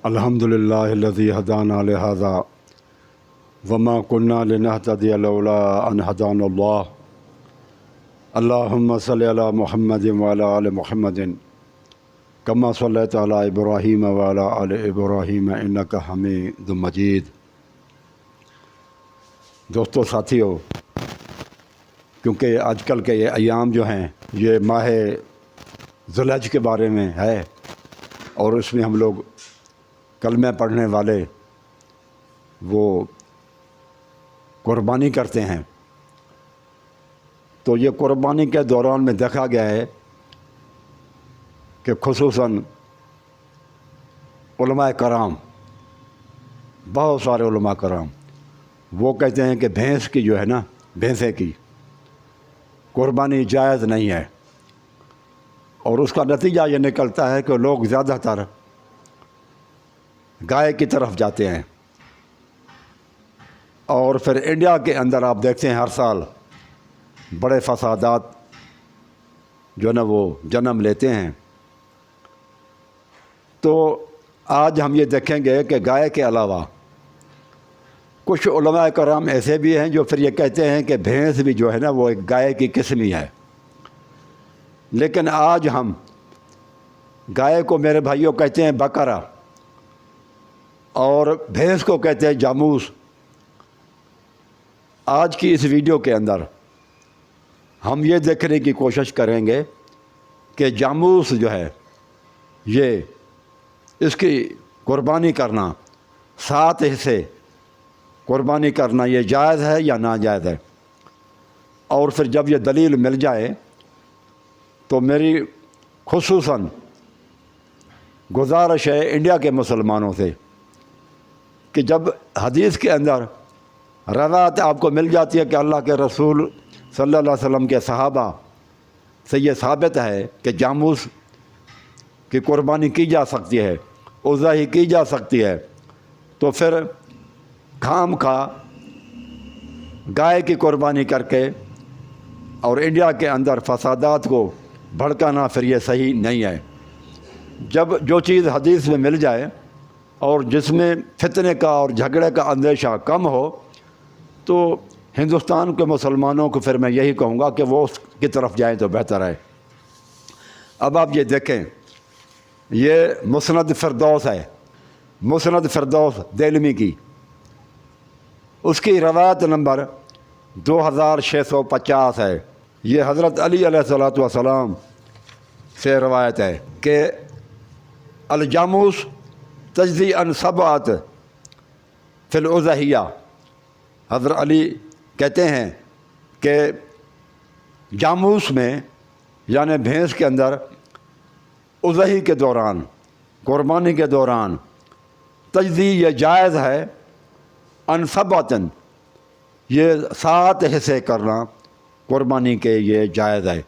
الحمدللہ الذی ہدانا لہذا وما كنا لنہتدی لولا ان ہدانا اللہ اللہم صلی علی محمد وعلی آل محمد کما صلیت علی ابراہیم وعلی آل ابراہیم انک حمید مجید۔ دوستو ساتھیو، کیونکہ آج کل کے یہ ایام جو ہیں یہ ماہ ذو الحج کے بارے میں ہے اور اس میں ہم لوگ کلمہ پڑھنے والے وہ قربانی کرتے ہیں، تو یہ قربانی کے دوران میں دیکھا گیا ہے کہ خصوصاً علماء کرام، بہت سارے علماء کرام وہ کہتے ہیں کہ بھینس کی جو ہے نا، بھینسے کی قربانی جائز نہیں ہے، اور اس کا نتیجہ یہ نکلتا ہے کہ لوگ زیادہ تر گائے کی طرف جاتے ہیں، اور پھر انڈیا کے اندر آپ دیکھتے ہیں ہر سال بڑے فسادات جو نا وہ جنم لیتے ہیں۔ تو آج ہم یہ دیکھیں گے کہ گائے کے علاوہ کچھ علماء کرام ایسے بھی ہیں جو پھر یہ کہتے ہیں کہ بھینس بھی جو ہے نا وہ ایک گائے کی قسم ہی ہے، لیکن آج ہم گائے کو میرے بھائیوں کہتے ہیں بکرا اور بھینس کو کہتے ہیں جاموس۔ آج کی اس ویڈیو کے اندر ہم یہ دیکھنے کی کوشش کریں گے کہ جاموس جو ہے یہ اس کی قربانی کرنا، 7 حصے قربانی کرنا یہ جائز ہے یا ناجائز ہے، اور پھر جب یہ دلیل مل جائے تو میری خصوصاً گزارش ہے انڈیا کے مسلمانوں سے کہ جب حدیث کے اندر روایت آپ کو مل جاتی ہے کہ اللہ کے رسول صلی اللہ علیہ وسلم کے صحابہ سے یہ ثابت ہے کہ جاموس کی قربانی کی جا سکتی ہے، اضحی کی جا سکتی ہے، تو پھر خام خواہ گائے کی قربانی کر کے اور انڈیا کے اندر فسادات کو بھڑکانا پھر یہ صحیح نہیں ہے۔ جب جو چیز حدیث میں مل جائے اور جس میں فتنے کا اور جھگڑے کا اندیشہ کم ہو تو ہندوستان کے مسلمانوں کو پھر میں یہی کہوں گا کہ وہ اس کی طرف جائیں تو بہتر ہے۔ اب آپ یہ دیکھیں، یہ مسند فردوس ہے، مسند فردوس دہلوی کی، اس کی روایت نمبر 2650 ہے۔ یہ حضرت علی علیہ الصلوۃ والسلام سے روایت ہے کہ الجاموس تجزی عن 7 فی الاضحیہ۔ حضرت علی کہتے ہیں کہ جاموس میں یعنی بھینس کے اندر اضحی کے دوران، قربانی کے دوران تجزی یہ جائز ہے، عن 7 یہ 7 حصے کرنا قربانی کے یہ جائز ہے۔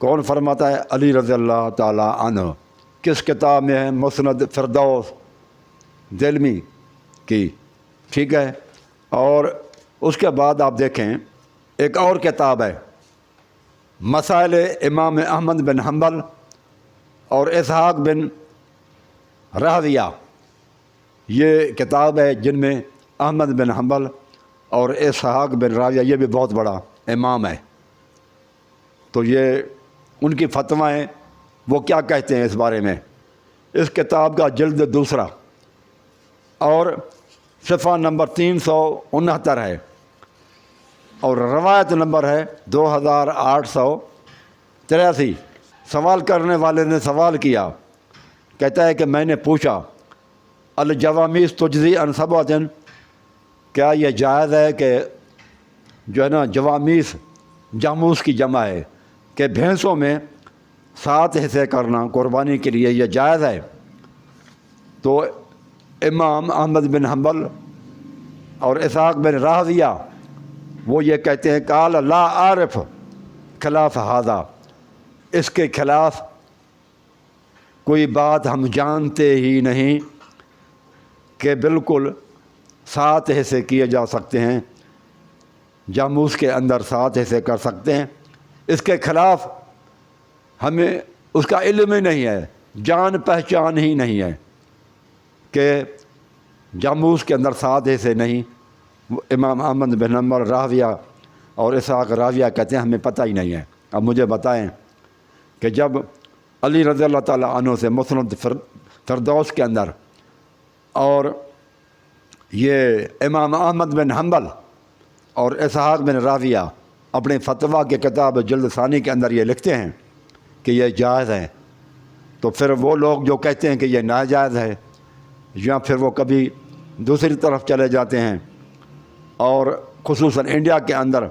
کون فرماتا ہے؟ علی رضی اللہ تعالی عنہ۔ کس کتاب میں ہے؟ مسند فردوس دہلوی کی، ٹھیک ہے۔ اور اس کے بعد آپ دیکھیں ایک اور کتاب ہے، مسائل امام احمد بن حنبل اور اسحاق بن راہویہ۔ یہ کتاب ہے جن میں احمد بن حنبل اور اسحاق بن راہویہ، یہ بھی بہت بڑا امام ہے، تو یہ ان کی فتوائیں وہ کیا کہتے ہیں اس بارے میں۔ اس کتاب کا جلد 2 اور صفحہ نمبر 369 ہے، اور روایت نمبر ہے 2883۔ سوال کرنے والے نے سوال کیا، کہتا ہے کہ میں نے پوچھا الجوامیس تجزی عن 7، کیا یہ جائز ہے کہ جو ہے نا جوامیس، جاموس کی جمع ہے، کہ بھینسوں میں 7 حصے کرنا قربانی کے لیے یہ جائز ہے؟ تو امام احمد بن حنبل اور اسحاق بن راہویہ وہ یہ کہتے ہیں قال لا عارف خلاف ھذا، اس کے خلاف کوئی بات ہم جانتے ہی نہیں کہ بالکل 7 حصے کیے جا سکتے ہیں، جاموس کے اندر 7 حصے کر سکتے ہیں، اس کے خلاف ہمیں اس کا علم ہی نہیں ہے، جان پہچان ہی نہیں ہے۔ کہ جاموس کے اندر 7 حصے نہیں. امام احمد بن حنبل راویہ اور اسحاق راویہ کہتے ہیں ہمیں پتہ ہی نہیں ہے. اب مجھے بتائیں کہ جب علی رضی اللہ تعالیٰ عنہ سے مسند فردوس کے اندر اور یہ امام احمد بن حنبل اور اسحاق بن راویہ اپنے فتویٰ کے کتاب جلد ثانی کے اندر یہ لکھتے ہیں کہ یہ جائز ہے، تو پھر وہ لوگ جو کہتے ہیں کہ یہ ناجائز ہے، یا پھر وہ کبھی دوسری طرف چلے جاتے ہیں اور خصوصاً انڈیا کے اندر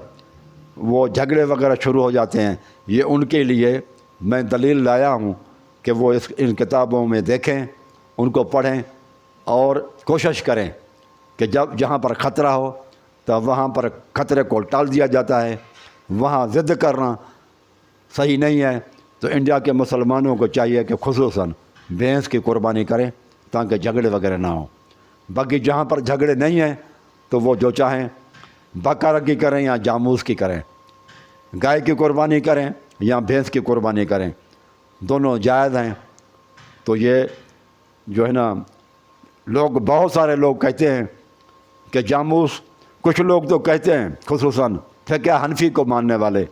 وہ جھگڑے وغیرہ شروع ہو جاتے ہیں. یہ ان کے لیے میں دلیل لایا ہوں کہ وہ ان کتابوں میں دیکھیں، ان کو پڑھیں اور کوشش کریں کہ جہاں پر خطرہ ہو تو وہاں پر خطرے کو ٹال دیا جاتا ہے. وہاں ضد کرنا صحیح نہیں ہے. تو انڈیا کے مسلمانوں کو چاہیے کہ خصوصاً بھینس کی قربانی کریں تاکہ جھگڑے وغیرہ نہ ہوں. باقی جہاں پر جھگڑے نہیں ہیں تو وہ جو چاہیں بقرہ کی کریں یا جاموس کی کریں، گائے کی قربانی کریں یا بھینس کی قربانی کریں، دونوں جائز ہیں. تو یہ جو ہے نا بہت سارے لوگ کہتے ہیں کہ جاموس، کچھ لوگ تو کہتے ہیں خصوصاً فقہ حنفی کو ماننے والے،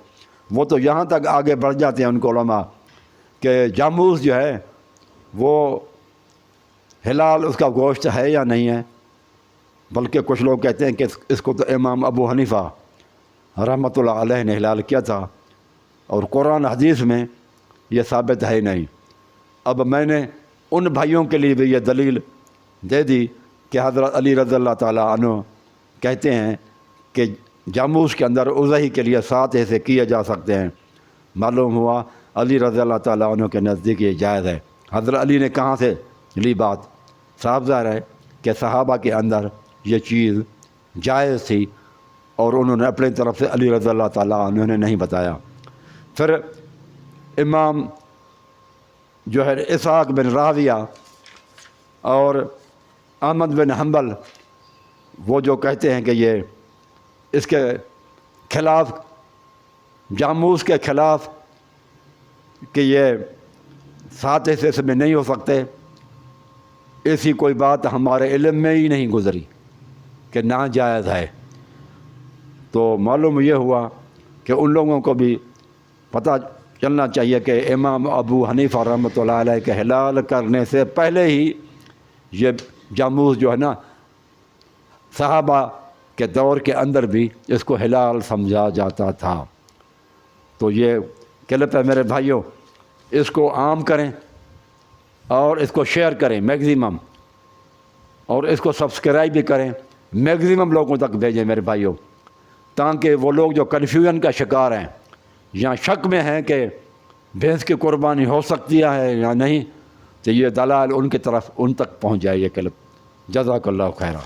وہ تو یہاں تک آگے بڑھ جاتے ہیں ان کو علماء کہ جاموس جو ہے وہ حلال اس کا گوشت ہے یا نہیں ہے. بلکہ کچھ لوگ کہتے ہیں کہ اس کو تو امام ابو حنیفہ رحمۃ اللہ علیہ نے حلال کیا تھا اور قرآن حدیث میں یہ ثابت ہے نہیں. اب میں نے ان بھائیوں کے لیے بھی یہ دلیل دے دی کہ حضرت علی رضی اللہ تعالیٰ عنہ کہتے ہیں کہ جاموس کے اندر اضحی کے لیے 7 حصے کیے جا سکتے ہیں. معلوم ہوا علی رضی اللہ تعالیٰ عنہ کے نزدیک یہ جائز ہے. حضرت علی نے کہاں سے لی بات؟ صاف ظاہر ہے کہ صحابہ کے اندر یہ چیز جائز تھی اور انہوں نے اپنی طرف سے علی رضی اللہ تعالیٰ عنہ نے نہیں بتایا. پھر امام جو ہے اسحاق بن راویہ اور احمد بن حنبل وہ جو کہتے ہیں کہ یہ اس کے خلاف، جاموس کے خلاف، کہ یہ 7 حصے میں نہیں ہو سکتے، ایسی کوئی بات ہمارے علم میں ہی نہیں گزری کہ ناجائز ہے. تو معلوم یہ ہوا کہ ان لوگوں کو بھی پتہ چلنا چاہیے کہ امام ابو حنیفہ رحمۃ اللہ علیہ کے حلال کرنے سے پہلے ہی یہ جاموس جو ہے نا صحابہ کے دور کے اندر بھی اس کو حلال سمجھا جاتا تھا. تو یہ کلپ ہے میرے بھائیوں، اس کو عام کریں اور اس کو شیئر کریں میگزیمم، اور اس کو سبسکرائب بھی کریں، میگزیمم لوگوں تک بھیجیں میرے بھائیوں، تاکہ وہ لوگ جو کنفیوژن کا شکار ہیں یا شک میں ہیں کہ بھینس کی قربانی ہو سکتی ہے یا نہیں، تو یہ دلائل ان کی طرف ان تک پہنچ جائے یہ کلپ. جزاک اللہ خیرہ.